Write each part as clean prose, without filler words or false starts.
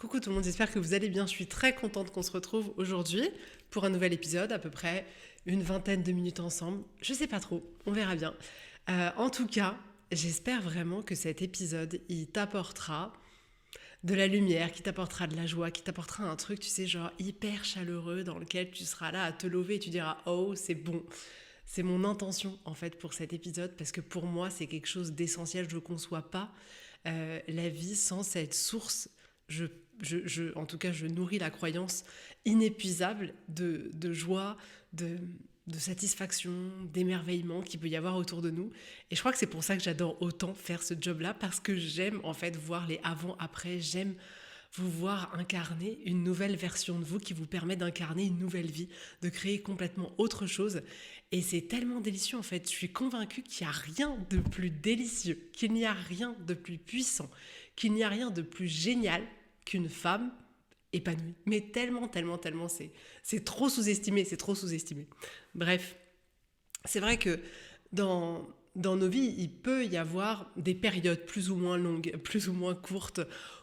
Coucou tout le monde, j'espère que vous allez bien. Je suis très contente qu'on se retrouve aujourd'hui pour un nouvel épisode, à peu près une vingtaine de minutes ensemble. Je sais pas trop, on verra bien. En tout cas, j'espère vraiment que cet épisode, il t'apportera de la lumière, qui t'apportera de la joie, qui t'apportera un truc, tu sais, genre hyper chaleureux dans lequel tu seras là à te lever et tu diras oh, c'est bon. C'est mon intention en fait pour cet épisode parce que pour moi c'est quelque chose d'essentiel. Je ne conçois pas la vie sans cette source. Je, en tout cas, je nourris la croyance inépuisable de joie, de satisfaction, d'émerveillement qu'il peut y avoir autour de nous. Et je crois que c'est pour ça que j'adore autant faire ce job-là, parce que j'aime en fait voir les avant-après, j'aime vous voir incarner une nouvelle version de vous qui vous permet d'incarner une nouvelle vie, de créer complètement autre chose. Et c'est tellement délicieux en fait. Je suis convaincue qu'il n'y a rien de plus délicieux, qu'il n'y a rien de plus puissant, qu'il n'y a rien de plus génial qu'une femme épanouie. Mais tellement, tellement, tellement, c'est trop sous-estimé, c'est trop sous-estimé. Bref, c'est vrai que dans nos vies, il peut y avoir des périodes plus ou moins longues, plus ou moins courtes,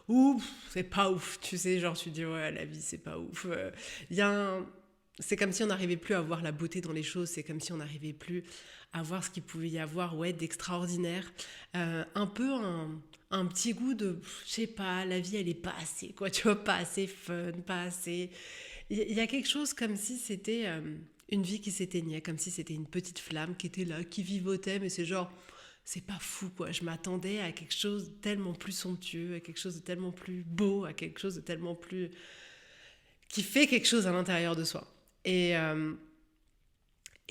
où c'est pas ouf, tu sais, genre tu dis ouais, la vie c'est pas ouf. C'est comme si on n'arrivait plus à voir la beauté dans les choses, c'est comme si on n'arrivait plus à voir ce qu'il pouvait y avoir ouais, d'extraordinaire. Un peu un petit goût de, je sais pas, la vie elle est pas assez, quoi, tu vois, pas assez fun, pas assez... Il y a quelque chose comme si c'était une vie qui s'éteignait, comme si c'était une petite flamme qui était là, qui vivotait, mais c'est genre, c'est pas fou quoi. Je m'attendais à quelque chose de tellement plus somptueux, à quelque chose de tellement plus beau, à quelque chose de tellement plus. Qui fait quelque chose à l'intérieur de soi. Et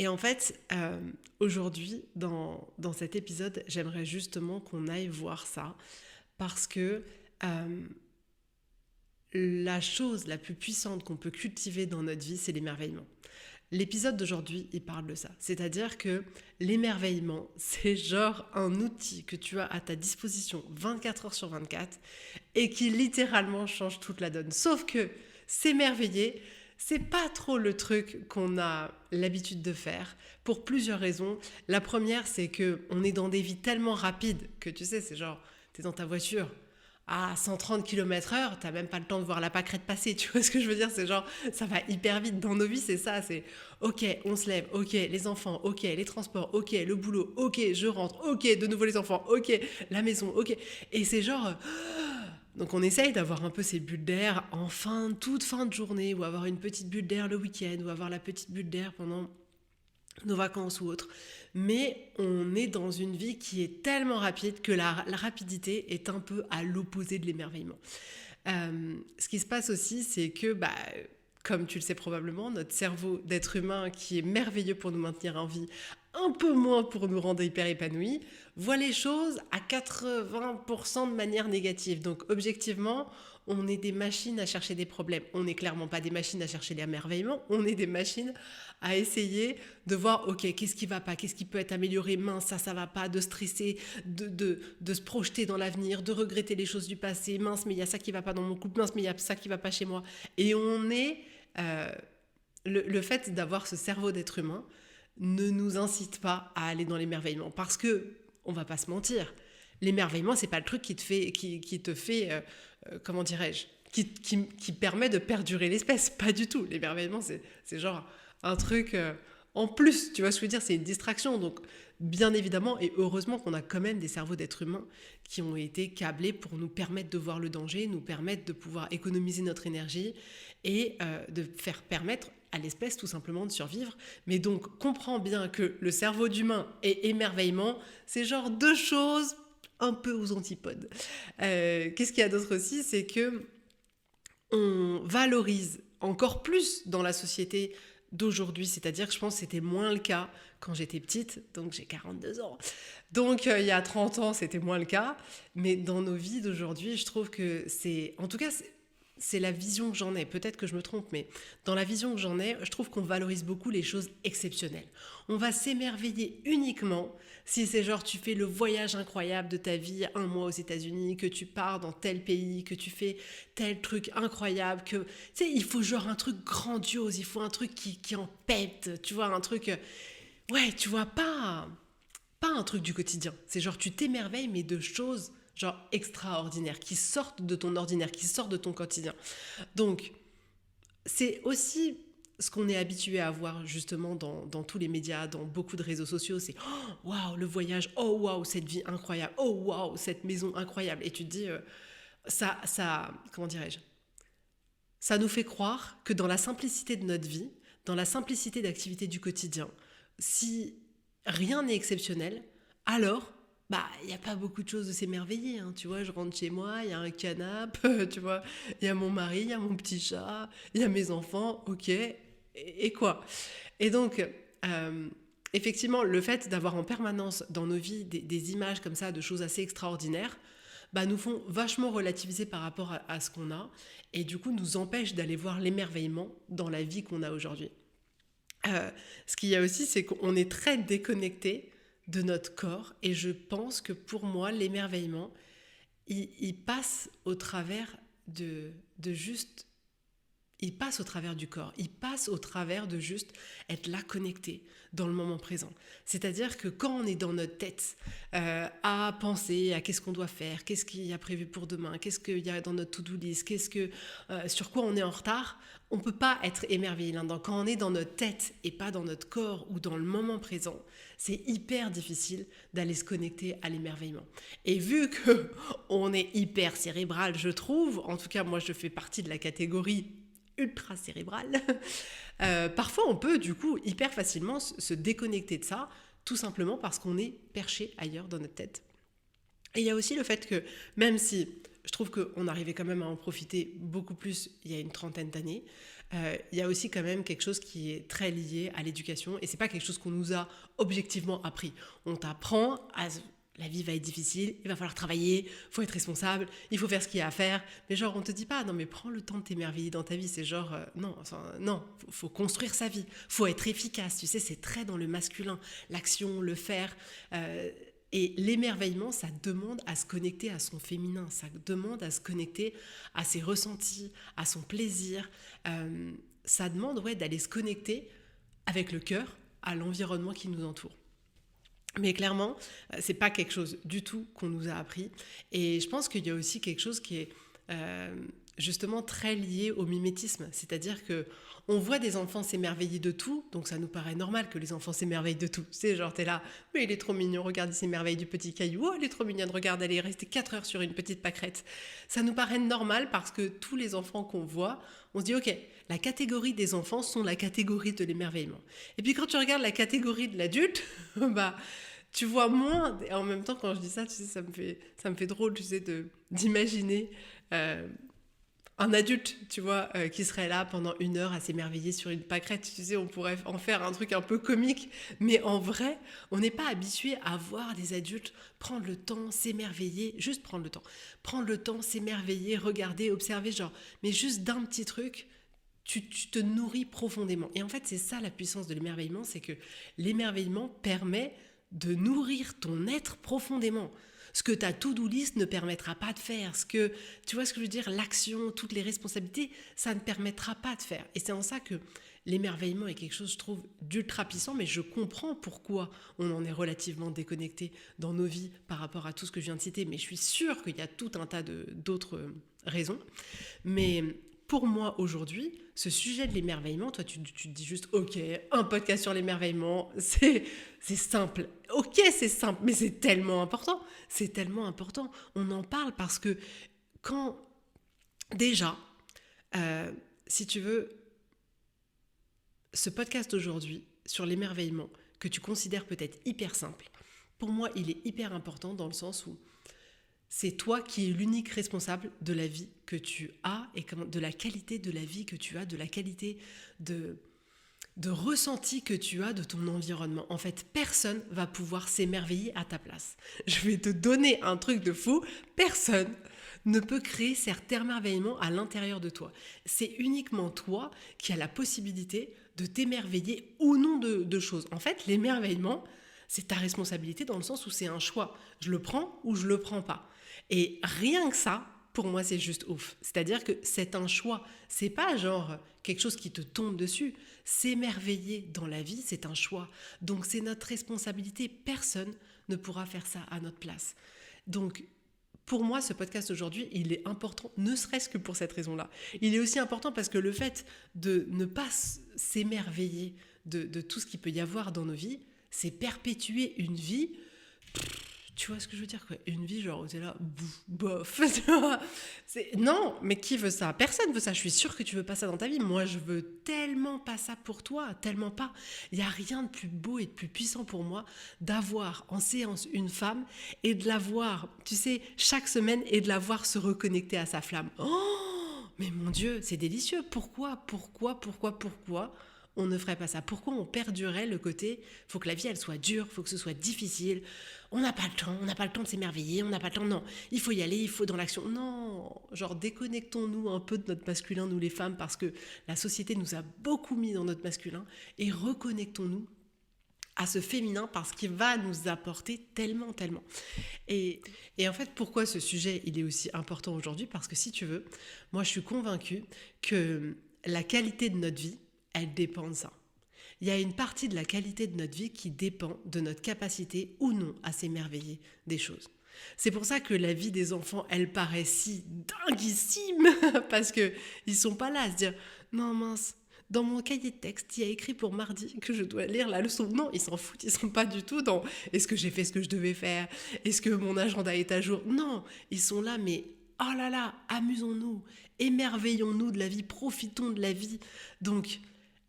en fait, aujourd'hui, dans cet épisode, j'aimerais justement qu'on aille voir ça, parce que la chose la plus puissante qu'on peut cultiver dans notre vie, c'est l'émerveillement. L'épisode d'aujourd'hui, il parle de ça. C'est-à-dire que l'émerveillement, c'est genre un outil que tu as à ta disposition 24 heures sur 24 et qui littéralement change toute la donne. Sauf que s'émerveiller, c'est pas trop le truc qu'on a l'habitude de faire pour plusieurs raisons. La première, c'est que on est dans des vies tellement rapides que tu sais, c'est genre, t'es dans ta voiture à 130 km/h, t'as même pas le temps de voir la pâquerette passer, tu vois ce que je veux dire, c'est genre, ça va hyper vite dans nos vies, c'est ça, c'est ok, on se lève, ok, les enfants, ok, les transports, ok, le boulot, ok, je rentre, ok, de nouveau les enfants, ok, la maison, ok, et c'est genre, donc on essaye d'avoir un peu ces bulles d'air en toute fin de journée, ou avoir une petite bulle d'air le week-end, ou avoir la petite bulle d'air pendant nos vacances ou autres. Mais on est dans une vie qui est tellement rapide que la rapidité est un peu à l'opposé de l'émerveillement. Ce qui se passe aussi, c'est que, comme tu le sais probablement, notre cerveau d'être humain, qui est merveilleux pour nous maintenir en vie, un peu moins pour nous rendre hyper épanouis, voit les choses à 80% de manière négative. Donc objectivement, on est des machines à chercher des problèmes. On n'est clairement pas des machines à chercher l'émerveillement, on est des machines à essayer de voir, ok, qu'est-ce qui va pas, qu'est-ce qui peut être amélioré, mince, ça va pas, de stresser, de se projeter dans l'avenir, de regretter les choses du passé, mince, mais il y a ça qui va pas dans mon couple, mince, mais il y a ça qui va pas chez moi. Et on est... le fait d'avoir ce cerveau d'être humain ne nous incite pas à aller dans l'émerveillement, parce que, on va pas se mentir, l'émerveillement, c'est pas le truc qui te fait comment dirais-je, qui permet de perdurer l'espèce. Pas du tout. L'émerveillement, c'est genre un truc en plus, tu vois ce que je veux dire, c'est une distraction. Donc, bien évidemment, et heureusement qu'on a quand même des cerveaux d'êtres humains qui ont été câblés pour nous permettre de voir le danger, nous permettre de pouvoir économiser notre énergie et de faire permettre à l'espèce tout simplement de survivre. Mais donc, comprends bien que le cerveau d'humain et émerveillement, c'est genre deux choses un peu aux antipodes. Qu'est-ce qu'il y a d'autre aussi, c'est que on valorise encore plus dans la société d'aujourd'hui, c'est-à-dire que je pense que c'était moins le cas quand j'étais petite, donc j'ai 42 ans. Donc il y a 30 ans, c'était moins le cas, mais dans nos vies d'aujourd'hui, je trouve que c'est, en tout cas, c'est la vision que j'en ai, peut-être que je me trompe, mais dans la vision que j'en ai, je trouve qu'on valorise beaucoup les choses exceptionnelles. On va s'émerveiller uniquement si c'est genre tu fais le voyage incroyable de ta vie, un mois aux États-Unis, que tu pars dans tel pays, que tu fais tel truc incroyable, que tu sais, il faut genre un truc grandiose, il faut un truc qui en pète, tu vois, un truc, ouais, tu vois, pas un truc du quotidien. C'est genre tu t'émerveilles, mais de choses genre extraordinaires, qui sortent de ton ordinaire, qui sortent de ton quotidien. Donc, c'est aussi ce qu'on est habitué à voir justement dans tous les médias, dans beaucoup de réseaux sociaux, c'est oh, waouh, le voyage, oh waouh, cette vie incroyable, oh waouh, cette maison incroyable. Et tu te dis, comment dirais-je, ça nous fait croire que dans la simplicité de notre vie, dans la simplicité d'activité du quotidien, si rien n'est exceptionnel, alors il n'y a pas beaucoup de choses de s'émerveiller. Hein, tu vois, je rentre chez moi, il y a un canapé, tu vois, il y a mon mari, il y a mon petit chat, il y a mes enfants, ok, et quoi. Et donc, effectivement, le fait d'avoir en permanence dans nos vies des images comme ça de choses assez extraordinaires, nous font vachement relativiser par rapport à ce qu'on a et du coup nous empêche d'aller voir l'émerveillement dans la vie qu'on a aujourd'hui. Ce qu'il y a aussi, c'est qu'on est très déconnecté de notre corps et je pense que pour moi, l'émerveillement, il passe au travers de juste... Il passe au travers du corps, il passe au travers de juste être là connecté dans le moment présent. C'est-à-dire que quand on est dans notre tête à penser à qu'est-ce qu'on doit faire, qu'est-ce qu'il y a prévu pour demain, qu'est-ce qu'il y a dans notre to-do list, sur quoi on est en retard, on ne peut pas être émerveillé là-dedans. Quand on est dans notre tête et pas dans notre corps ou dans le moment présent, c'est hyper difficile d'aller se connecter à l'émerveillement. Et vu qu'on est hyper cérébral, je trouve, en tout cas moi je fais partie de la catégorie ultra cérébrale, parfois on peut du coup hyper facilement se déconnecter de ça, tout simplement parce qu'on est perché ailleurs dans notre tête. Et il y a aussi le fait que même si je trouve qu'on arrivait quand même à en profiter beaucoup plus il y a une trentaine d'années, il y a aussi quand même quelque chose qui est très lié à l'éducation et c'est pas quelque chose qu'on nous a objectivement appris. On t'apprend à... La vie va être difficile, il va falloir travailler, il faut être responsable, il faut faire ce qu'il y a à faire. Mais genre, on te dit pas, non mais prends le temps de t'émerveiller dans ta vie. C'est genre, non, faut construire sa vie, faut être efficace. Tu sais, c'est très dans le masculin, l'action, le faire. Et l'émerveillement, ça demande à se connecter à son féminin, ça demande à se connecter à ses ressentis, à son plaisir. Ça demande d'aller se connecter avec le cœur à l'environnement qui nous entoure. Mais clairement, c'est pas quelque chose du tout qu'on nous a appris. Et je pense qu'il y a aussi quelque chose qui est justement très lié au mimétisme. C'est-à-dire que on voit des enfants s'émerveiller de tout, donc ça nous paraît normal que les enfants s'émerveillent de tout. C'est genre, t'es là, mais il est trop mignon, regarde, il s'émerveille du petit caillou. Oh, elle est trop mignonne, regarde, elle est restée 4 heures sur une petite pâquerette. Ça nous paraît normal parce que tous les enfants qu'on voit, on se dit, ok, la catégorie des enfants sont la catégorie de l'émerveillement. Et puis quand tu regardes la catégorie de l'adulte, tu vois moins. Et en même temps, quand je dis ça, tu sais, ça me fait drôle, tu sais, d'imaginer un adulte, tu vois, qui serait là pendant 1 heure à s'émerveiller sur une pâquerette. Tu sais, on pourrait en faire un truc un peu comique. Mais en vrai, on n'est pas habitué à voir des adultes prendre le temps, s'émerveiller, juste prendre le temps. Prendre le temps, s'émerveiller, regarder, observer, genre, mais juste d'un petit truc, tu te nourris profondément. Et en fait, c'est ça la puissance de l'émerveillement, c'est que l'émerveillement permet de nourrir ton être profondément. Ce que ta to-do list ne permettra pas de faire, tu vois ce que je veux dire, l'action, toutes les responsabilités, ça ne permettra pas de faire. Et c'est en ça que l'émerveillement est quelque chose, je trouve, d'ultra puissant, mais je comprends pourquoi on en est relativement déconnecté dans nos vies par rapport à tout ce que je viens de citer, mais je suis sûre qu'il y a tout un tas d'autres raisons. Mais pour moi, aujourd'hui, ce sujet de l'émerveillement, toi, tu te dis juste, ok, un podcast sur l'émerveillement, c'est simple. Ok, c'est simple, mais c'est tellement important. C'est tellement important. On en parle parce que quand, déjà, si tu veux, ce podcast aujourd'hui sur l'émerveillement, que tu considères peut-être hyper simple, pour moi, il est hyper important dans le sens où c'est toi qui es l'unique responsable de la vie que tu as et de la qualité de la vie que tu as, de la qualité de ressenti que tu as de ton environnement. En fait, personne va pouvoir s'émerveiller à ta place. Je vais te donner un truc de fou. Personne ne peut créer cet émerveillement à l'intérieur de toi. C'est uniquement toi qui as la possibilité de t'émerveiller ou non de choses. En fait, l'émerveillement, c'est ta responsabilité dans le sens où c'est un choix. Je le prends ou je le prends pas. Et rien que ça, pour moi, c'est juste ouf. C'est-à-dire que c'est un choix. C'est pas genre quelque chose qui te tombe dessus. S'émerveiller dans la vie, c'est un choix. Donc, c'est notre responsabilité. Personne ne pourra faire ça à notre place. Donc, pour moi, ce podcast aujourd'hui, il est important, ne serait-ce que pour cette raison-là. Il est aussi important parce que le fait de ne pas s'émerveiller de tout ce qu'il peut y avoir dans nos vies, c'est perpétuer une vie. Tu vois ce que je veux dire, quoi? Une vie genre où t'es là, bof. Non, mais qui veut ça? Personne veut ça. Je suis sûre que tu veux pas ça dans ta vie. Moi, je veux tellement pas ça pour toi, tellement pas. Il y a rien de plus beau et de plus puissant pour moi d'avoir en séance une femme et de la voir, tu sais, chaque semaine et de la voir se reconnecter à sa flamme. Oh, mais mon Dieu, c'est délicieux. Pourquoi on ne ferait pas ça? Pourquoi on perdurait le côté faut que la vie elle soit dure, faut que ce soit difficile, on n'a pas le temps de s'émerveiller, on n'a pas le temps, non, il faut y aller, il faut dans l'action. Non, genre déconnectons-nous un peu de notre masculin, nous les femmes, parce que la société nous a beaucoup mis dans notre masculin, et reconnectons-nous à ce féminin parce qu'il va nous apporter tellement. Et en fait, pourquoi ce sujet il est aussi important aujourd'hui? Parce que si tu veux, moi je suis convaincue que la qualité de notre vie, elle dépend de ça. Il y a une partie de la qualité de notre vie qui dépend de notre capacité ou non à s'émerveiller des choses. C'est pour ça que la vie des enfants, elle paraît si dinguissime, parce qu'ils ne sont pas là à se dire « Non mince, dans mon cahier de texte, il y a écrit pour mardi que je dois lire la leçon. » Non, ils s'en foutent, ils ne sont pas du tout dans « Est-ce que j'ai fait ce que je devais faire? Est-ce que mon agenda est à jour ?» Non, ils sont là, mais oh là là, amusons-nous, émerveillons-nous de la vie, profitons de la vie. Donc,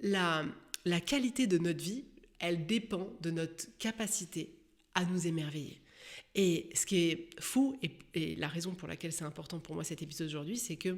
la qualité de notre vie, elle dépend de notre capacité à nous émerveiller. Et ce qui est fou, et la raison pour laquelle c'est important pour moi cet épisode aujourd'hui, c'est que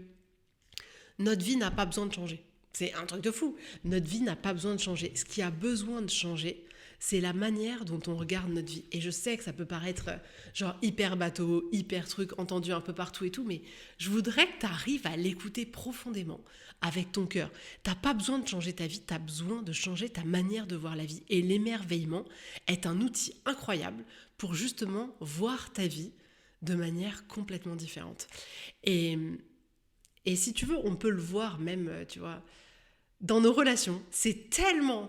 notre vie n'a pas besoin de changer. C'est un truc de fou. Notre vie n'a pas besoin de changer. Ce qui a besoin de changer, c'est la manière dont on regarde notre vie. Et je sais que ça peut paraître genre hyper bateau, hyper truc, entendu un peu partout et tout, mais je voudrais que tu arrives à l'écouter profondément avec ton cœur. T'as pas besoin de changer ta vie, tu as besoin de changer ta manière de voir la vie. Et l'émerveillement est un outil incroyable pour justement voir ta vie de manière complètement différente. Et si tu veux, on peut le voir même, tu vois, dans nos relations. C'est tellement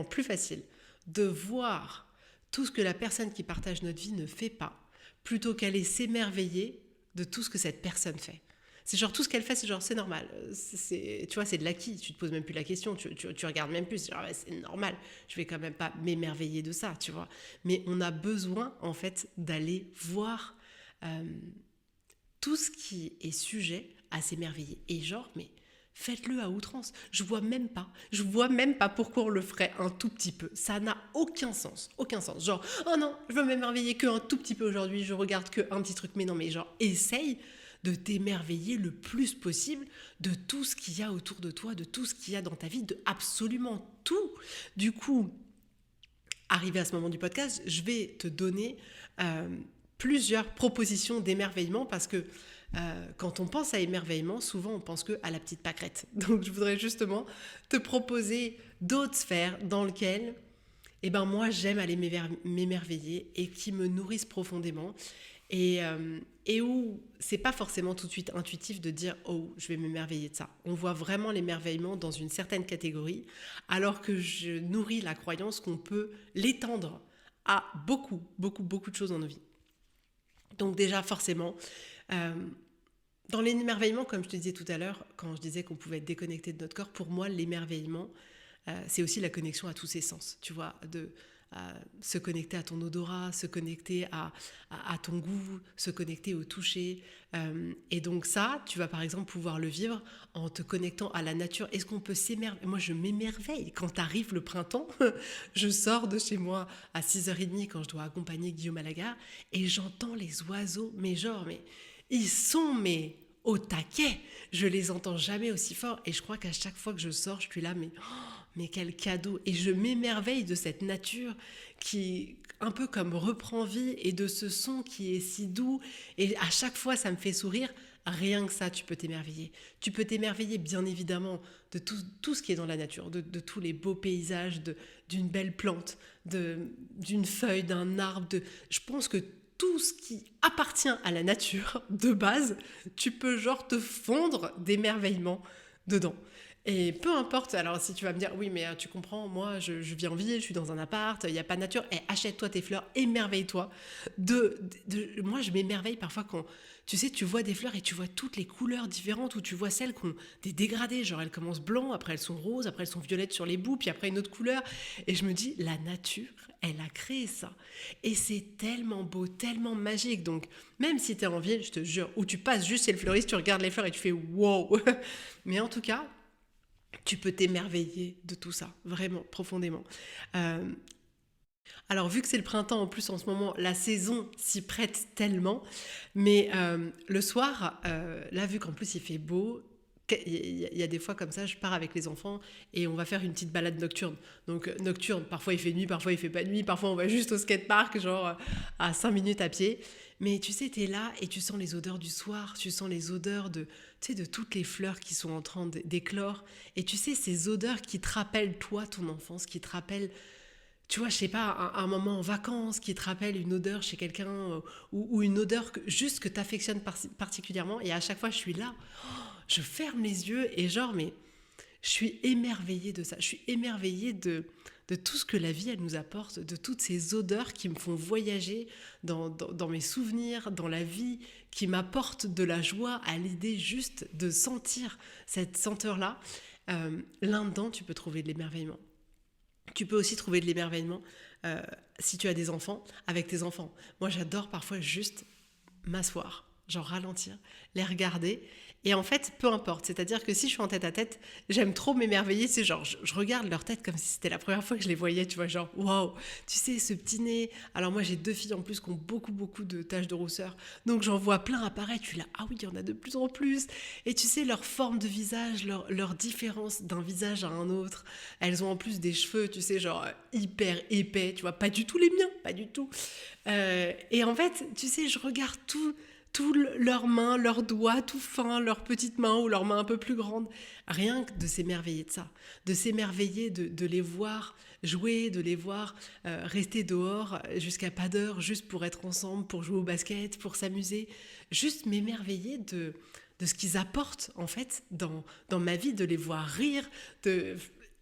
plus facile de voir tout ce que la personne qui partage notre vie ne fait pas, plutôt qu'aller s'émerveiller de tout ce que cette personne fait. C'est genre tout ce qu'elle fait, c'est genre c'est normal. Tu vois, c'est de l'acquis. Tu te poses même plus la question, tu regardes même plus. C'est genre ouais, c'est normal. Je vais quand même pas m'émerveiller de ça, tu vois. Mais on a besoin en fait d'aller voir tout ce qui est sujet à s'émerveiller. Et genre, mais faites-le à outrance. Je vois même pas pourquoi on le ferait un tout petit peu. Ça n'a aucun sens. Genre, oh non, je veux m'émerveiller qu'un tout petit peu aujourd'hui, je regarde qu'un petit truc. Mais non, mais genre, essaye de t'émerveiller le plus possible de tout ce qu'il y a autour de toi, de tout ce qu'il y a dans ta vie, de absolument tout. Du coup, arrivé à ce moment du podcast, je vais te donner plusieurs propositions d'émerveillement parce que quand on pense à émerveillement, souvent on pense qu'à la petite pâquerette. Donc je voudrais justement te proposer d'autres sphères dans lesquelles moi j'aime aller m'émerveiller et qui me nourrissent profondément et où c'est pas forcément tout de suite intuitif de dire oh je vais m'émerveiller de ça. On voit vraiment l'émerveillement dans une certaine catégorie alors que je nourris la croyance qu'on peut l'étendre à beaucoup de choses dans nos vies. Donc déjà forcément dans l'émerveillement, comme je te disais tout à l'heure, quand je disais qu'on pouvait être déconnecté de notre corps, pour moi, l'émerveillement, c'est aussi la connexion à tous ses sens, tu vois, de se connecter à ton odorat, se connecter à ton goût, se connecter au toucher. Et donc ça, tu vas par exemple pouvoir le vivre en te connectant à la nature. Est-ce qu'on peut s'émerveiller? Moi, je m'émerveille. Quand arrive le printemps, je sors de chez moi à 6h30 quand je dois accompagner Guillaume à la gare et j'entends les oiseaux, mais ils sont au taquet. Je les entends jamais aussi fort et je crois qu'à chaque fois que je sors, je suis là, mais quel cadeau. Et je m'émerveille de cette nature qui, un peu comme reprend vie et de ce son qui est si doux. Et à chaque fois, ça me fait sourire. Rien que ça, tu peux t'émerveiller. Tu peux t'émerveiller, bien évidemment, de tout ce qui est dans la nature, de tous les beaux paysages, d'une belle plante, d'une feuille, d'un arbre. Je pense que tout ce qui appartient à la nature, de base, tu peux genre te fondre d'émerveillement dedans. Et peu importe, alors si tu vas me dire, oui, mais tu comprends, moi, je vis en ville, je suis dans un appart, il n'y a pas de nature, et achète-toi tes fleurs, émerveille-toi. Moi, je m'émerveille parfois quand, tu sais, tu vois des fleurs et tu vois toutes les couleurs différentes, ou tu vois celles qui ont des dégradés, genre elles commencent blanc, après elles sont roses, après elles sont violettes sur les bouts, puis après une autre couleur. Et je me dis, la nature, elle a créé ça. Et c'est tellement beau, tellement magique. Donc, même si tu es en ville, je te jure, où tu passes juste chez le fleuriste, tu regardes les fleurs et tu fais wow. Mais en tout cas, tu peux t'émerveiller de tout ça, vraiment, profondément. Euh, alors, vu que c'est le printemps, en plus, en ce moment, la saison s'y prête tellement. Mais le soir, là, vu qu'en plus, il fait beau, il y a des fois comme ça, je pars avec les enfants et on va faire une petite balade nocturne. Donc, nocturne, parfois il fait nuit, parfois il fait pas nuit, parfois on va juste au skatepark, genre à 5 minutes à pied. Mais tu sais, t'es là et tu sens les odeurs du soir, tu sens les odeurs tu sais, de toutes les fleurs qui sont en train d'éclore. Et tu sais, ces odeurs qui te rappellent, toi, ton enfance, qui te rappellent, tu vois, je sais pas, un moment en vacances qui te rappelle une odeur chez quelqu'un ou une odeur juste que tu affectionnes particulièrement. Et à chaque fois, je suis là, je ferme les yeux et genre, mais je suis émerveillée de ça. Je suis émerveillée de tout ce que la vie, elle nous apporte, de toutes ces odeurs qui me font voyager dans mes souvenirs, dans la vie, qui m'apportent de la joie à l'idée juste de sentir cette senteur-là. Là-dedans, tu peux trouver de l'émerveillement. Tu peux aussi trouver de l'émerveillement euh, si tu as des enfants, avec tes enfants. Moi, j'adore parfois juste m'asseoir, genre ralentir, les regarder. Et en fait, peu importe. C'est-à-dire que si je suis en tête à tête, j'aime trop m'émerveiller. C'est genre, je regarde leur tête comme si c'était la première fois que je les voyais. Tu vois, genre, waouh, tu sais, ce petit nez. Alors moi, j'ai 2 filles en plus qui ont beaucoup, beaucoup de taches de rousseur. Donc j'en vois plein apparaître. Tu es là, ah oui, il y en a de plus en plus. Et tu sais, leur forme de visage, leur différence d'un visage à un autre. Elles ont en plus des cheveux, tu sais, genre hyper épais. Tu vois, pas du tout les miens, pas du tout. Et en fait, tu sais, je regarde tout leurs mains, leurs doigts tout fins, leurs petites mains ou leurs mains un peu plus grandes. Rien que de s'émerveiller de ça, de s'émerveiller de les voir jouer, de les voir rester dehors jusqu'à pas d'heure, juste pour être ensemble, pour jouer au basket, pour s'amuser. Juste m'émerveiller de ce qu'ils apportent en fait dans ma vie, de les voir rire, de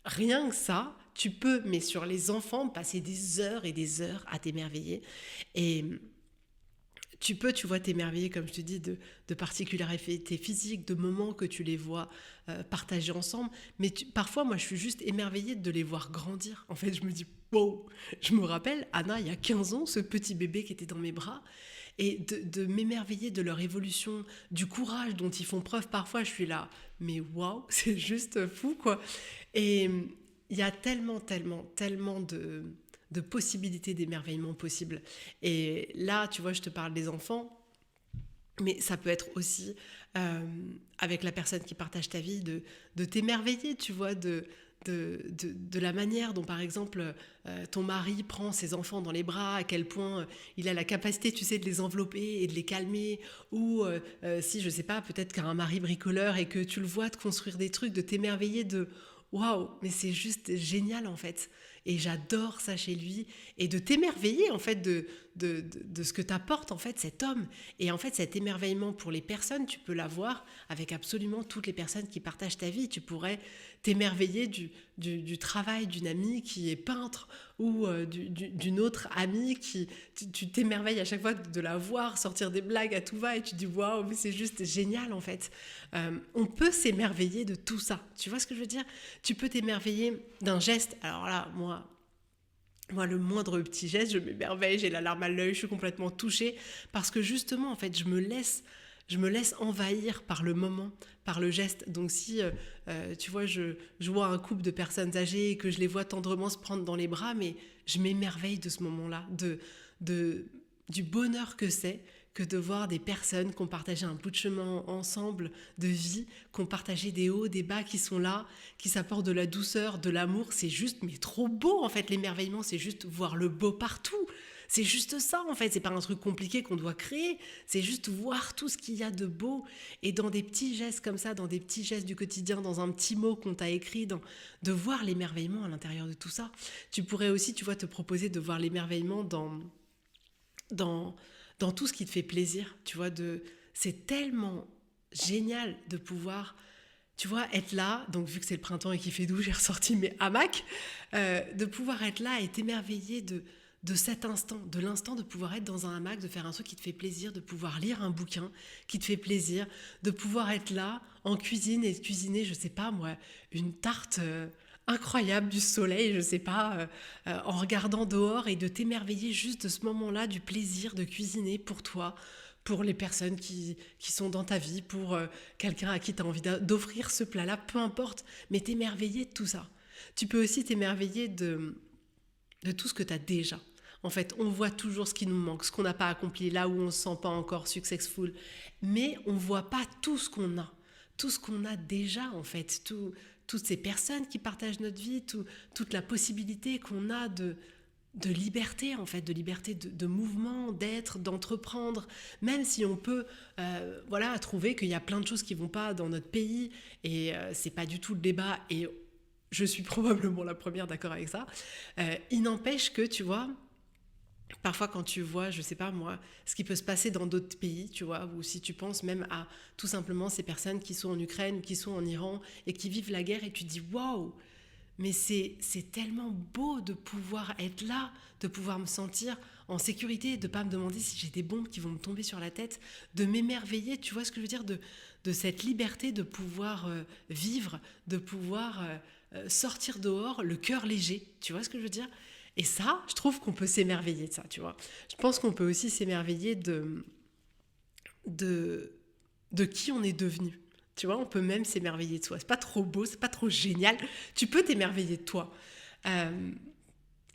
rien que ça. Tu peux, mais sur les enfants, passer des heures et des heures à t'émerveiller. Et tu peux, tu vois, t'émerveiller, comme je te dis, de particularités physiques, de moments que tu les vois partager ensemble. Mais parfois, moi, je suis juste émerveillée de les voir grandir. En fait, je me dis, wow, je me rappelle, Anna, il y a 15 ans, ce petit bébé qui était dans mes bras, et de m'émerveiller de leur évolution, du courage dont ils font preuve parfois, je suis là, mais waouh, c'est juste fou, quoi. Et il y a tellement, tellement, tellement de possibilités d'émerveillement possibles. Et là, tu vois, je te parle des enfants, mais ça peut être aussi euh, avec la personne qui partage ta vie, de t'émerveiller, tu vois, de la manière dont, par exemple, ton mari prend ses enfants dans les bras, à quel point il a la capacité, tu sais, de les envelopper et de les calmer, ou si, je sais pas, peut-être qu'un mari bricoleur et que tu le vois te construire des trucs, de t'émerveiller de waouh, mais c'est juste génial en fait. Et j'adore ça chez lui. Et de t'émerveiller en fait de ce que t'apporte en fait cet homme. Et en fait, cet émerveillement pour les personnes, tu peux l'avoir avec absolument toutes les personnes qui partagent ta vie. Tu pourrais t'émerveiller du travail d'une amie qui est peintre ou d'une autre amie qui... Tu t'émerveilles à chaque fois de la voir sortir des blagues à tout va et tu dis waouh, mais c'est juste génial en fait. On peut s'émerveiller de tout ça. Tu vois ce que je veux dire? Tu peux t'émerveiller d'un geste. Alors là, moi, le moindre petit geste, je m'émerveille, j'ai la larme à l'œil, je suis complètement touchée parce que justement, en fait, je me laisse envahir par le moment, par le geste. Donc si, tu vois, je vois un couple de personnes âgées et que je les vois tendrement se prendre dans les bras, mais je m'émerveille de ce moment-là, de, du bonheur que c'est que de voir des personnes qui ont partagé un bout de chemin ensemble de vie, qui ont partagé des hauts, des bas, qui sont là, qui s'apportent de la douceur, de l'amour. C'est juste, mais trop beau en fait, l'émerveillement, c'est juste voir le beau partout. C'est juste ça en fait, c'est pas un truc compliqué qu'on doit créer, c'est juste voir tout ce qu'il y a de beau et dans des petits gestes comme ça, dans des petits gestes du quotidien, dans un petit mot qu'on t'a écrit, de voir l'émerveillement à l'intérieur de tout ça. Tu pourrais aussi, tu vois, te proposer de voir l'émerveillement dans, dans tout ce qui te fait plaisir, tu vois, c'est tellement génial de pouvoir tu vois, être là, donc vu que c'est le printemps et qu'il fait doux, j'ai ressorti mes hamacs, de pouvoir être là et t'émerveiller de cet instant, de l'instant de pouvoir être dans un hamac, de faire un truc qui te fait plaisir, de pouvoir lire un bouquin qui te fait plaisir, de pouvoir être là en cuisine et de cuisiner, je sais pas moi, une tarte incroyable du soleil, je sais pas, en regardant dehors et de t'émerveiller juste de ce moment-là, du plaisir de cuisiner pour toi, pour les personnes qui sont dans ta vie, pour quelqu'un à qui tu as envie d'offrir ce plat-là, peu importe, mais t'émerveiller de tout ça. Tu peux aussi t'émerveiller de tout ce que tu as déjà. En fait, on voit toujours ce qui nous manque, ce qu'on n'a pas accompli, là où on ne se sent pas encore successful. Mais on ne voit pas tout ce qu'on a. Tout ce qu'on a déjà, en fait. Toutes ces personnes qui partagent notre vie, toute la possibilité qu'on a de liberté, en fait, de liberté de mouvement, d'être, d'entreprendre. Même si on peut trouver qu'il y a plein de choses qui ne vont pas dans notre pays, et c'est pas du tout le débat, et je suis probablement la première d'accord avec ça. Il n'empêche que, tu vois, parfois quand tu vois, je sais pas moi, ce qui peut se passer dans d'autres pays, tu vois, ou si tu penses même à tout simplement ces personnes qui sont en Ukraine, qui sont en Iran et qui vivent la guerre, et tu te dis waouh, mais c'est tellement beau de pouvoir être là, de pouvoir me sentir en sécurité, de pas me demander si j'ai des bombes qui vont me tomber sur la tête, de m'émerveiller, tu vois ce que je veux dire, de cette liberté de pouvoir vivre, de pouvoir sortir dehors, le cœur léger, tu vois ce que je veux dire. Et ça, je trouve qu'on peut s'émerveiller de ça, tu vois. Je pense qu'on peut aussi s'émerveiller de, de qui on est devenu. Tu vois, on peut même s'émerveiller de soi. C'est pas trop beau, c'est pas trop génial. Tu peux t'émerveiller de toi.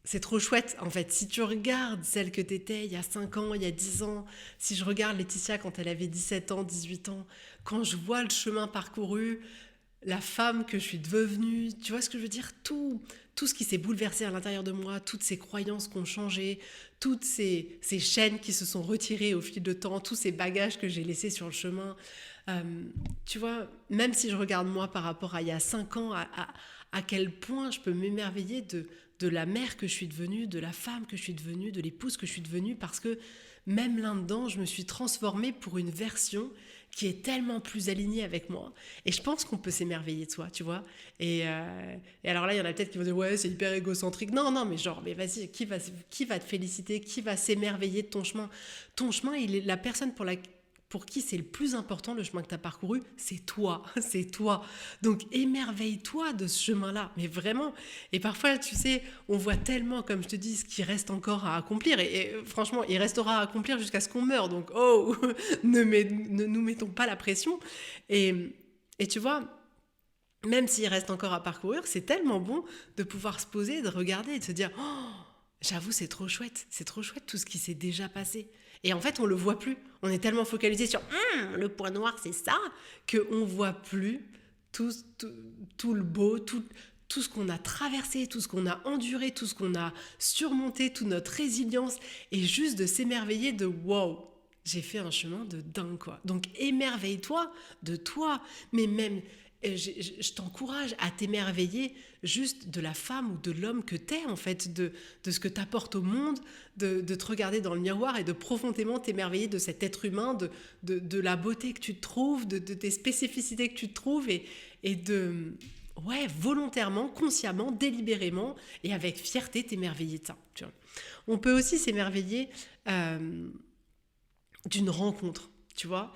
C'est trop chouette, en fait. Si tu regardes celle que t'étais il y a 5 ans, il y a 10 ans, si je regarde Laetitia quand elle avait 17 ans, 18 ans, quand je vois le chemin parcouru, la femme que je suis devenue, tu vois ce que je veux dire, tout ce qui s'est bouleversé à l'intérieur de moi, toutes ces croyances qui ont changé, toutes ces chaînes qui se sont retirées au fil de temps, tous ces bagages que j'ai laissés sur le chemin. Tu vois, même si je regarde moi par rapport à il y a 5 ans, à quel point je peux m'émerveiller de la mère que je suis devenue, de la femme que je suis devenue, de l'épouse que je suis devenue, parce que même là-dedans, je me suis transformée pour une version qui est tellement plus alignée avec moi. Et je pense qu'on peut s'émerveiller de soi, tu vois. Et alors là, il y en a peut-être qui vont dire, ouais, c'est hyper égocentrique. Non, non, mais genre, mais vas-y, qui va te féliciter, qui va s'émerveiller de ton chemin? Ton chemin, il est la personne pour qui c'est le plus important, le chemin que tu as parcouru, c'est toi, c'est toi. Donc émerveille-toi de ce chemin-là, mais vraiment. Et parfois, tu sais, on voit tellement, comme je te dis, ce qui reste encore à accomplir. Et franchement, il restera à accomplir jusqu'à ce qu'on meure. Donc, oh, ne nous mettons pas la pression. Et tu vois, même s'il reste encore à parcourir, c'est tellement bon de pouvoir se poser, de regarder et de se dire, oh, j'avoue, c'est trop chouette tout ce qui s'est déjà passé. Et en fait, on le voit plus. On est tellement focalisé sur le point noir, c'est ça, qu'on voit plus tout le beau, tout ce qu'on a traversé, tout ce qu'on a enduré, tout ce qu'on a surmonté, toute notre résilience, et juste de s'émerveiller de wow, j'ai fait un chemin de dingue, quoi. Donc émerveille-toi de toi, mais même je t'encourage à t'émerveiller juste de la femme ou de l'homme que t'es, en fait, de ce que t'apportes au monde, de te regarder dans le miroir et de profondément t'émerveiller de cet être humain, de la beauté que tu te trouves, de tes spécificités que tu te trouves, et de, ouais, volontairement, consciemment, délibérément et avec fierté t'émerveiller de ça. Tu vois. On peut aussi s'émerveiller d'une rencontre, tu vois.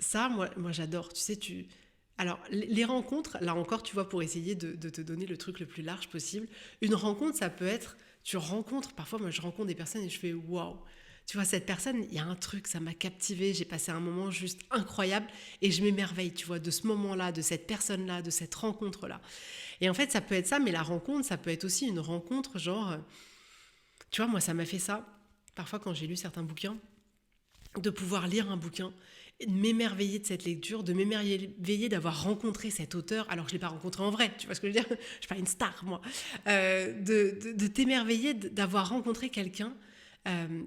Ça, moi j'adore. Tu sais, alors, les rencontres, là encore, tu vois, pour essayer de te donner le truc le plus large possible, une rencontre, ça peut être, tu rencontres, parfois, moi, je rencontre des personnes et je fais waouh. Tu vois, cette personne, il y a un truc, ça m'a captivée, j'ai passé un moment juste incroyable et je m'émerveille, tu vois, de ce moment-là, de cette personne-là, de cette rencontre-là. Et en fait, ça peut être ça, mais la rencontre, ça peut être aussi une rencontre, genre, tu vois, moi, ça m'a fait ça, parfois, quand j'ai lu certains bouquins, de pouvoir lire un bouquin, de m'émerveiller de cette lecture, de m'émerveiller d'avoir rencontré cet auteur, alors que je ne l'ai pas rencontré en vrai, tu vois ce que je veux dire? Je ne suis pas une star, moi. De t'émerveiller d'avoir rencontré quelqu'un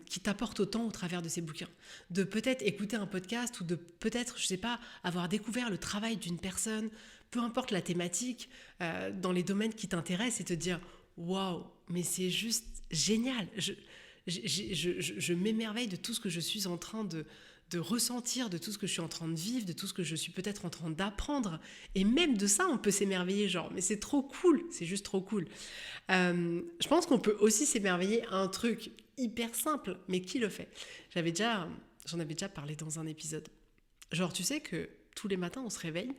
qui t'apporte autant au travers de ces bouquins. De peut-être écouter un podcast ou de peut-être, je ne sais pas, avoir découvert le travail d'une personne, peu importe la thématique, dans les domaines qui t'intéressent et te dire « Waouh, mais c'est juste génial !» Je m'émerveille de tout ce que je suis en train de ressentir de tout ce que je suis en train de vivre, de tout ce que je suis peut-être en train d'apprendre. Et même de ça, on peut s'émerveiller, genre, mais c'est trop cool, c'est juste trop cool. Je pense qu'on peut aussi s'émerveiller à un truc hyper simple, mais qui le fait? J'en avais déjà parlé dans un épisode. Genre, tu sais que tous les matins, on se réveille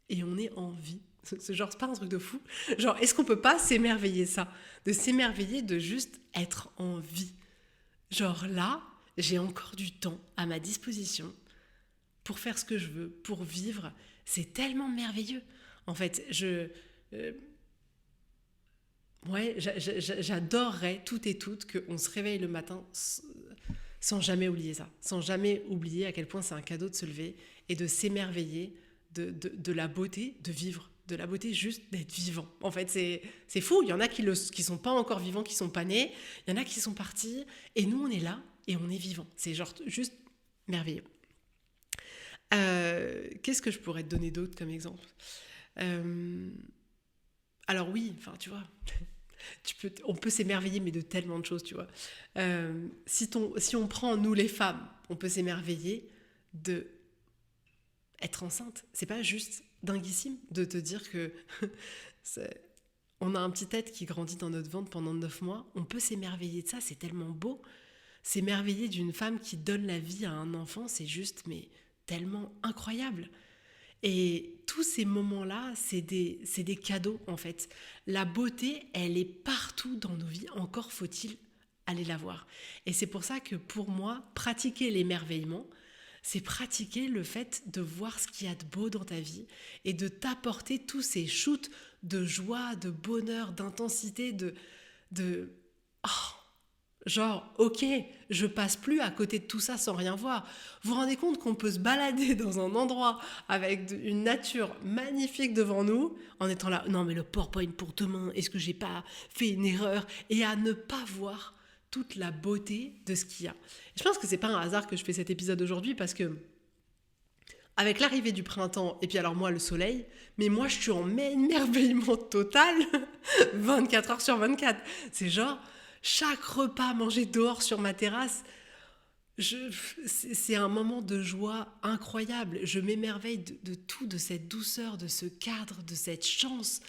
et on est en vie. C'est genre, c'est pas un truc de fou. Genre, est-ce qu'on peut pas s'émerveiller ça? De s'émerveiller de juste être en vie. Genre là, j'ai encore du temps à ma disposition pour faire ce que je veux, pour vivre. C'est tellement merveilleux. En fait, j'adorerais toutes et toutes qu'on se réveille le matin sans jamais oublier ça. Sans jamais oublier à quel point c'est un cadeau de se lever et de s'émerveiller de la beauté de vivre. De la beauté juste d'être vivant. En fait, c'est fou. Il y en a qui sont pas encore vivants, qui sont pas nés. Il y en a qui sont partis. Et nous, on est là et on est vivant. C'est genre juste merveilleux. Qu'est-ce que je pourrais te donner d'autre comme exemple? Alors oui, enfin, tu vois, on peut s'émerveiller, mais de tellement de choses, tu vois. Si on prend, nous les femmes, on peut s'émerveiller de être enceinte. C'est pas juste dinguissime de te dire que on a un petit être qui grandit dans notre ventre pendant 9 mois. On peut s'émerveiller de ça, c'est tellement beau. S'émerveiller d'une femme qui donne la vie à un enfant, c'est juste, mais tellement incroyable. Et tous ces moments-là, c'est des cadeaux, en fait. La beauté, elle est partout dans nos vies. Encore faut-il aller la voir. Et c'est pour ça que, pour moi, pratiquer l'émerveillement, c'est pratiquer le fait de voir ce qu'il y a de beau dans ta vie et de t'apporter tous ces shoots de joie, de bonheur, d'intensité, genre, ok, je passe plus à côté de tout ça sans rien voir. Vous vous rendez compte qu'on peut se balader dans un endroit avec une nature magnifique devant nous, en étant là, non mais le PowerPoint pour demain, est-ce que j'ai pas fait une erreur? Et à ne pas voir toute la beauté de ce qu'il y a. Et je pense que c'est pas un hasard que je fais cet épisode aujourd'hui, parce que avec l'arrivée du printemps, et puis alors moi le soleil, mais moi je suis en émerveillement total 24 heures sur 24. C'est genre, chaque repas mangé dehors sur ma terrasse, c'est un moment de joie incroyable. Je m'émerveille de tout, de cette douceur, de ce cadre, de cette chance,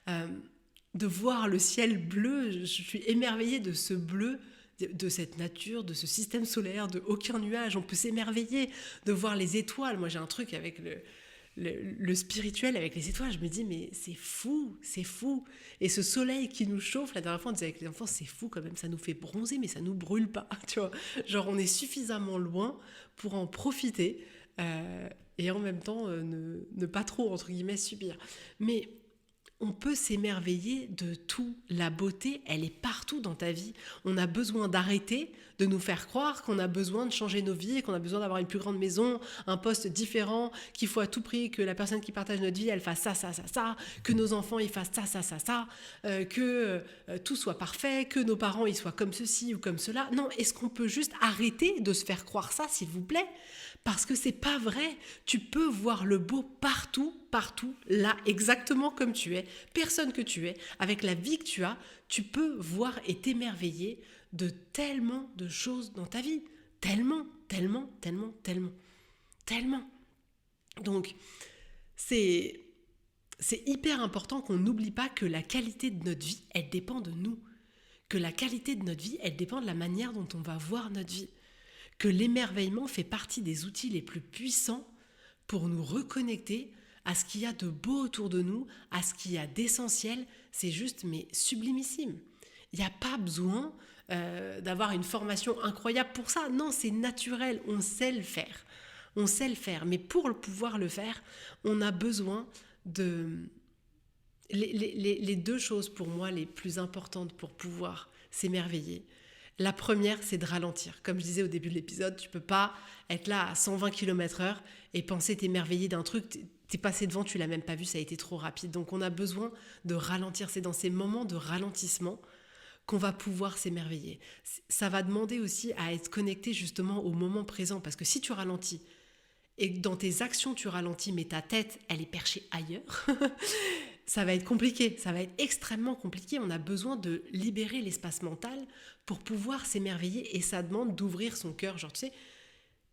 de voir le ciel bleu. Je suis émerveillée de ce bleu, de cette nature, de ce système solaire, de aucun nuage. On peut s'émerveiller de voir les étoiles. Moi j'ai un truc avec le spirituel, avec les étoiles. Je me dis, mais c'est fou, c'est fou. Et ce soleil qui nous chauffe, la dernière fois on disait avec les enfants, c'est fou quand même, ça nous fait bronzer, mais ça nous brûle pas, tu vois. Genre on est suffisamment loin pour en profiter, et en même temps ne pas trop, entre guillemets, subir. Mais on peut s'émerveiller de tout. La beauté, elle est partout dans ta vie. On a besoin d'arrêter de nous faire croire qu'on a besoin de changer nos vies, qu'on a besoin d'avoir une plus grande maison, un poste différent, qu'il faut à tout prix que la personne qui partage notre vie, elle fasse ça, ça, ça, ça, que nos enfants, ils fassent ça, ça, ça, ça, que tout soit parfait, que nos parents, ils soient comme ceci ou comme cela. Non, est-ce qu'on peut juste arrêter de se faire croire ça, s'il vous plaît ? Parce que c'est pas vrai. Tu peux voir le beau partout, là, exactement comme tu es, personne que tu es, avec la vie que tu as, tu peux voir et t'émerveiller de tellement de choses dans ta vie. Tellement. Donc, c'est hyper important qu'on n'oublie pas que la qualité de notre vie, elle dépend de nous. Que la qualité de notre vie, elle dépend de la manière dont on va voir notre vie. Que l'émerveillement fait partie des outils les plus puissants pour nous reconnecter à ce qu'il y a de beau autour de nous, à ce qu'il y a d'essentiel. C'est juste, mais sublimissime. Il n'y a pas besoin d'avoir une formation incroyable pour ça. Non, c'est naturel, on sait le faire. On sait le faire, mais pour pouvoir le faire, on a besoin de... Les deux choses pour moi les plus importantes pour pouvoir s'émerveiller. La première, c'est de ralentir. Comme je disais au début de l'épisode, tu peux pas être là à 120 km/h et penser t'émerveiller d'un truc. T'es passé devant, tu l'as même pas vu, ça a été trop rapide. Donc on a besoin de ralentir. C'est dans ces moments de ralentissement qu'on va pouvoir s'émerveiller. Ça va demander aussi à être connecté justement au moment présent. Parce que si tu ralentis et que dans tes actions tu ralentis, mais ta tête, elle est perchée ailleurs, ça va être compliqué, ça va être extrêmement compliqué. On a besoin de libérer l'espace mental pour pouvoir s'émerveiller, et ça demande d'ouvrir son cœur. Genre, tu sais,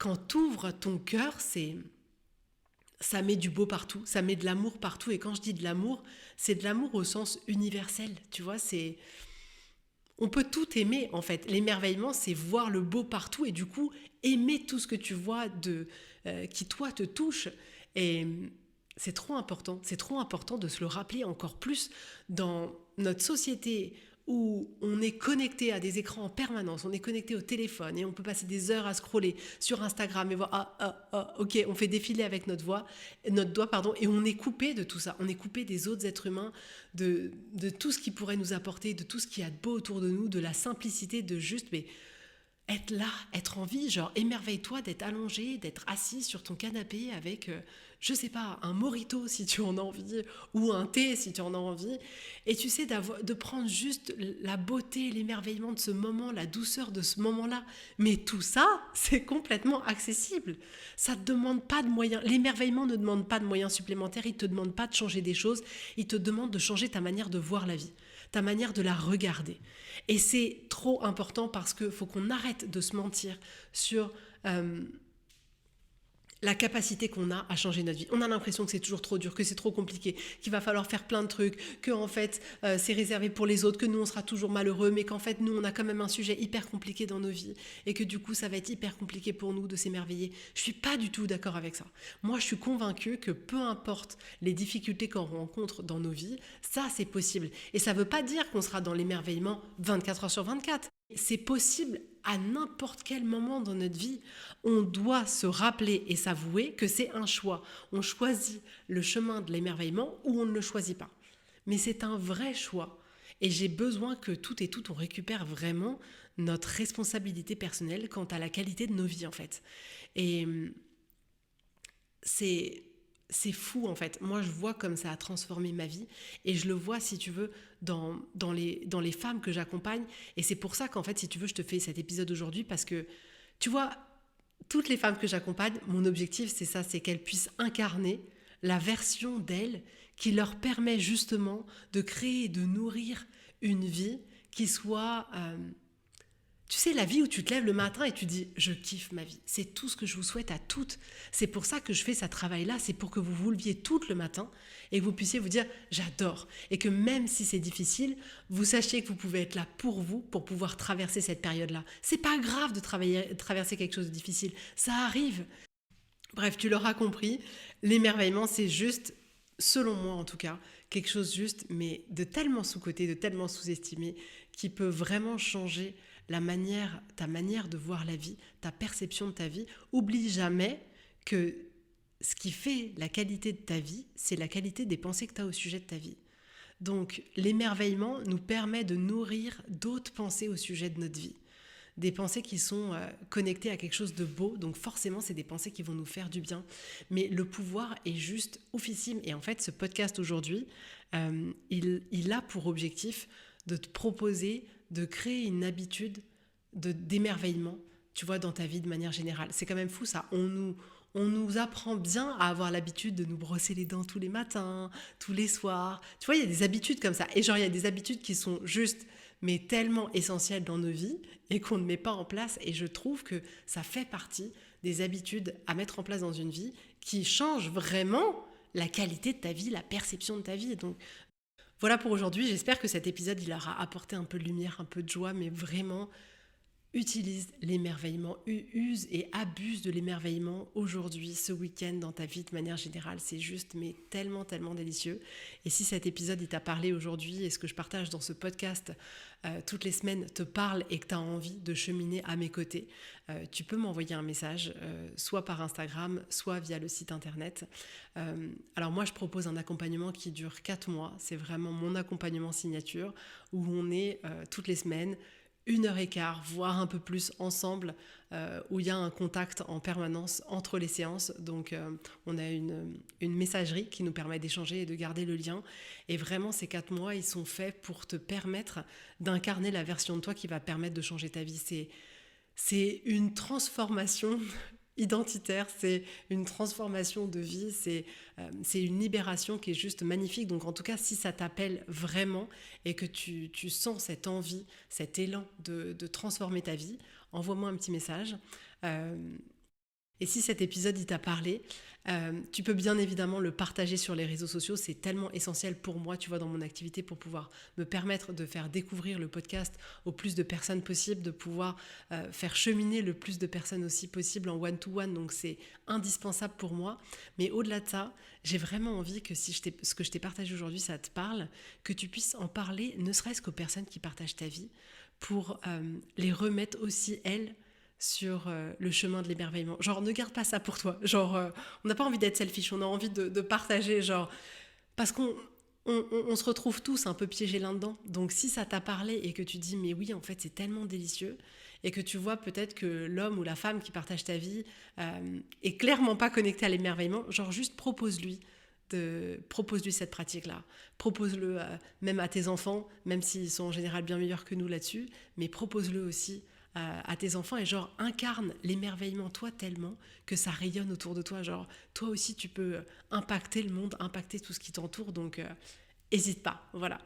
quand tu ouvres ton cœur, ça met du beau partout, ça met de l'amour partout. Et quand je dis de l'amour, c'est de l'amour au sens universel. Tu vois, on peut tout aimer en fait. L'émerveillement, c'est voir le beau partout et du coup aimer tout ce que tu vois qui toi te touche. Et c'est trop important. C'est trop important de se le rappeler encore plus dans notre société où on est connecté à des écrans en permanence, on est connecté au téléphone et on peut passer des heures à scroller sur Instagram et voir ok, on fait défiler avec notre doigt pardon, et on est coupé de tout ça, on est coupé des autres êtres humains, de tout ce qui pourrait nous apporter, de tout ce qu'il y a de beau autour de nous, de la simplicité de juste mais être là, être en vie, genre émerveille-toi d'être allongé, d'être assis sur ton canapé avec, je sais pas, un mojito si tu en as envie, ou un thé si tu en as envie, et tu sais, de prendre juste la beauté, l'émerveillement de ce moment, la douceur de ce moment-là. Mais tout ça, c'est complètement accessible. Ça ne te demande pas de moyens. L'émerveillement ne demande pas de moyens supplémentaires, il ne te demande pas de changer des choses, il te demande de changer ta manière de voir la vie, ta manière de la regarder. Et c'est trop important parce qu'il faut qu'on arrête de se mentir sur la capacité qu'on a à changer notre vie. On a l'impression que c'est toujours trop dur, que c'est trop compliqué, qu'il va falloir faire plein de trucs, que en fait c'est réservé pour les autres, que nous on sera toujours malheureux, mais qu'en fait nous on a quand même un sujet hyper compliqué dans nos vies et que du coup ça va être hyper compliqué pour nous de s'émerveiller. Je suis pas du tout d'accord avec ça. Moi je suis convaincue que peu importe les difficultés qu'on rencontre dans nos vies, ça c'est possible. Et ça veut pas dire qu'on sera dans l'émerveillement 24 heures sur 24. C'est possible à n'importe quel moment dans notre vie. On doit se rappeler et s'avouer que c'est un choix. On choisit le chemin de l'émerveillement ou on ne le choisit pas. Mais c'est un vrai choix. Et j'ai besoin que toutes et toutes, on récupère vraiment notre responsabilité personnelle quant à la qualité de nos vies, en fait. Et c'est fou en fait. Moi je vois comme ça a transformé ma vie et je le vois si tu veux dans les femmes que j'accompagne et c'est pour ça qu'en fait si tu veux je te fais cet épisode aujourd'hui parce que tu vois toutes les femmes que j'accompagne, mon objectif c'est ça, c'est qu'elles puissent incarner la version d'elles qui leur permet justement de créer et de nourrir une vie qui soit tu sais, la vie où tu te lèves le matin et tu dis « je kiffe ma vie ». C'est tout ce que je vous souhaite à toutes. C'est pour ça que je fais ce travail-là, c'est pour que vous vous leviez toutes le matin et que vous puissiez vous dire « j'adore ». Et que même si c'est difficile, vous sachiez que vous pouvez être là pour vous, pour pouvoir traverser cette période-là. C'est pas grave de traverser quelque chose de difficile, ça arrive. Bref, tu l'auras compris, l'émerveillement c'est juste, selon moi en tout cas, quelque chose juste, mais de tellement sous-coté, de tellement sous-estimé, qui peut vraiment changer ta manière de voir la vie, ta perception de ta vie. Oublie jamais que ce qui fait la qualité de ta vie, c'est la qualité des pensées que tu as au sujet de ta vie. Donc l'émerveillement nous permet de nourrir d'autres pensées au sujet de notre vie. Des pensées qui sont connectées à quelque chose de beau, donc forcément c'est des pensées qui vont nous faire du bien. Mais le pouvoir est juste oufissime. Et en fait ce podcast aujourd'hui, il a pour objectif de te proposer de créer une habitude d'émerveillement, tu vois, dans ta vie de manière générale. C'est quand même fou ça. On nous apprend bien à avoir l'habitude de nous brosser les dents tous les matins, tous les soirs. Tu vois, il y a des habitudes comme ça. Et genre, il y a des habitudes qui sont juste, mais tellement essentielles dans nos vies et qu'on ne met pas en place. Et je trouve que ça fait partie des habitudes à mettre en place dans une vie qui changent vraiment la qualité de ta vie, la perception de ta vie. Donc, voilà pour aujourd'hui. J'espère que cet épisode, il aura apporté un peu de lumière, un peu de joie, mais vraiment, utilise l'émerveillement, use et abuse de l'émerveillement aujourd'hui, ce week-end, dans ta vie de manière générale. C'est juste, mais tellement, tellement délicieux. Et si cet épisode, il t'a parlé aujourd'hui et ce que je partage dans ce podcast toutes les semaines te parle et que tu as envie de cheminer à mes côtés, tu peux m'envoyer un message, soit par Instagram, soit via le site internet. Alors moi, je propose un accompagnement qui dure 4 mois. C'est vraiment mon accompagnement signature où on est toutes les semaines 1h15, voire un peu plus ensemble, où il y a un contact en permanence entre les séances. Donc on a une messagerie qui nous permet d'échanger et de garder le lien. Et vraiment, ces 4 mois, ils sont faits pour te permettre d'incarner la version de toi qui va permettre de changer ta vie. C'est une transformation identitaire, c'est une transformation de vie, c'est une libération qui est juste magnifique. Donc en tout cas, si ça t'appelle vraiment et que tu sens cette envie, cet élan de transformer ta vie, envoie-moi un petit message. Et si cet épisode il t'a parlé, tu peux bien évidemment le partager sur les réseaux sociaux. C'est tellement essentiel pour moi, tu vois, dans mon activité, pour pouvoir me permettre de faire découvrir le podcast au plus de personnes possible, de pouvoir faire cheminer le plus de personnes aussi possible en one-to-one. Donc c'est indispensable pour moi. Mais au-delà de ça, j'ai vraiment envie que si ce que je t'ai partagé aujourd'hui, ça te parle, que tu puisses en parler, ne serait-ce qu'aux personnes qui partagent ta vie, pour les remettre aussi, elles, sur le chemin de l'émerveillement. Genre, ne garde pas ça pour toi. Genre, on n'a pas envie d'être selfish, on a envie de partager, genre, parce qu'on se retrouve tous un peu piégés là-dedans. Donc, si ça t'a parlé et que tu dis, mais oui, en fait, c'est tellement délicieux, et que tu vois peut-être que l'homme ou la femme qui partage ta vie est clairement pas connecté à l'émerveillement, genre, juste propose-lui cette pratique-là. Propose-le même à tes enfants, même s'ils sont en général bien meilleurs que nous là-dessus, mais propose-le aussi à tes enfants et genre incarne l'émerveillement toi tellement que ça rayonne autour de toi. Genre toi aussi tu peux impacter le monde, impacter tout ce qui t'entoure, donc hésite pas. Voilà.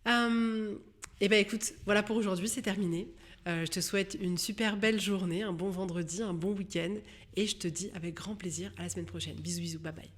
Et ben écoute, voilà pour aujourd'hui, c'est terminé. Je te souhaite une super belle journée, un bon vendredi, un bon week-end et je te dis avec grand plaisir à la semaine prochaine. Bisous bisous, bye bye.